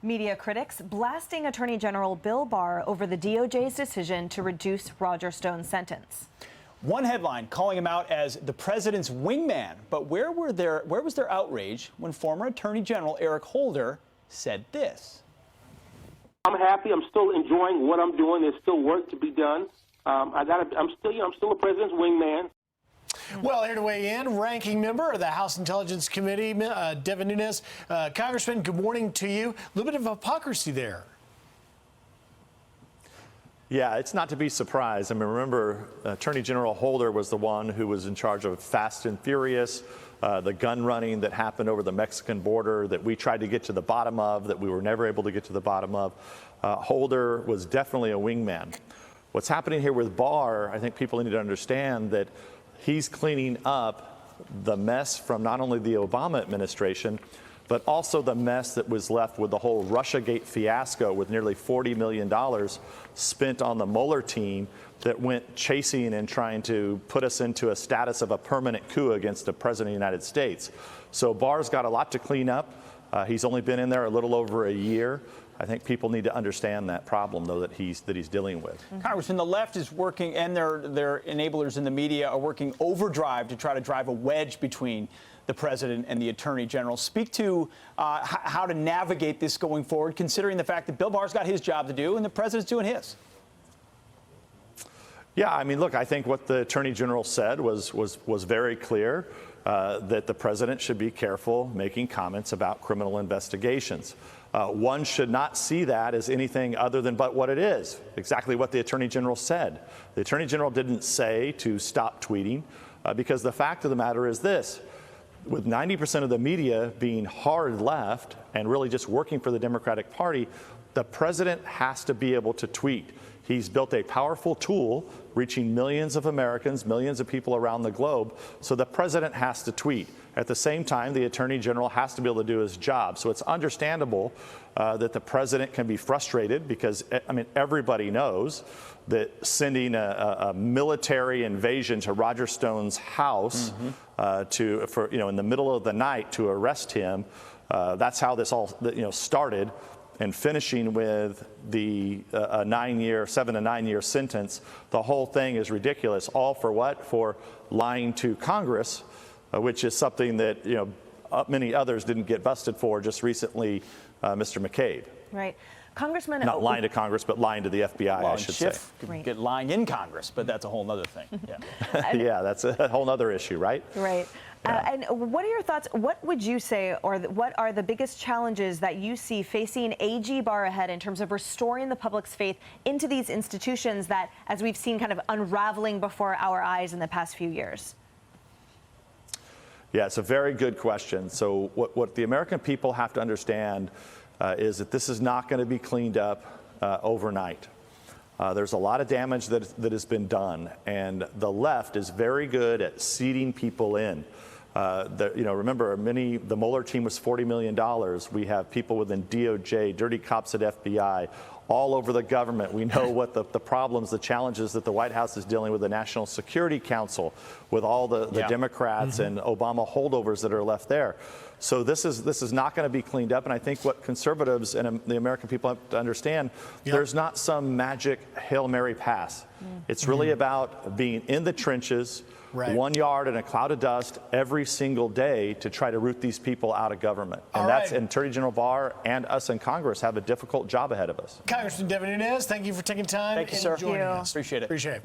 Media critics blasting Attorney General Bill Barr over the DOJ's decision to reduce Roger Stone's sentence. One headline calling him out as the president's wingman. But where was their outrage when former Attorney General Eric Holder said this? I'm happy. I'm still enjoying what I'm doing. There's still work to be done. I'm still a president's wingman. Well, here to weigh in, ranking member of the House Intelligence Committee, Devin Nunes. Congressman, good morning to you. A little bit of hypocrisy there. Yeah, it's not to be surprised. I mean, remember, Attorney General Holder was the one who was in charge of Fast and Furious, the gun running that happened over the Mexican border that we tried to get to the bottom of, that we were never able to get to the bottom of. Holder was definitely a wingman. What's happening here with Barr, I think people need to understand that he's cleaning up the mess from not only the Obama administration, but also the mess that was left with the whole Russiagate fiasco with nearly $40 million spent on the Mueller team that went chasing and trying to put us into a status of a permanent coup against the President of the United States. So Barr's got a lot to clean up. He's only been in there a little over a year. I think people need to understand that problem, though, that he's dealing with. Congressman, the left is working, and their enablers in the media are working overdrive to try to drive a wedge between the president and the attorney general. Speak to how to navigate this going forward, considering the fact that Bill Barr's got his job to do and the president's doing his. Yeah, I mean, look, I think what the attorney general said was very clear, that the president should be careful making comments about criminal investigations. One should not see that as anything other than but what it is, exactly what the Attorney General said. The Attorney General didn't say to stop tweeting, because the fact of the matter is this: with 90% of the media being hard left and really just working for the Democratic Party, the president has to be able to tweet. He's built a powerful tool reaching millions of Americans, millions of people around the globe, so the president has to tweet. At the same time, the Attorney General has to be able to do his job. So it's understandable that the president can be frustrated because, I mean, everybody knows that sending a military invasion to Roger Stone's house in the middle of the night to arrest him, that's how this all started. And finishing with the 7 to 9 year sentence, the whole thing is ridiculous. All for what? For lying to Congress, which is something that many others didn't get busted for just recently. Mr. McCabe. Right. Congressman, not lying to Congress, but lying to the FBI, well, I should say. Could get lying in Congress, but that's a whole other thing. Yeah. Yeah, that's a whole other issue, right? Right. Yeah. And what are your thoughts? What would you say, or what are the biggest challenges that you see facing AG Barr ahead in terms of restoring the public's faith into these institutions that, as we've seen, kind of unraveling before our eyes in the past few years? Yeah, it's a very good question. So what the American people have to understand is that this is not going to be cleaned up overnight. There's a lot of damage that has been done, and the left is very good at seeding people in. Remember, the Mueller team was $40 million. We have people within DOJ, dirty cops at FBI, all over the government. We know what the problems, the challenges that the White House is dealing with, the National Security Council, with all the Democrats and Obama holdovers that are left there. So this is not going to be cleaned up. And I think what conservatives and the American people have to understand, there's not some magic Hail Mary pass. It's really about being in the trenches, 1 yard in a cloud of dust every single day to try to root these people out of government. And and Attorney General Barr and us in Congress have a difficult job ahead of us. Congressman Devin Nunes, thank you for taking time and joining us. Appreciate it. Appreciate it.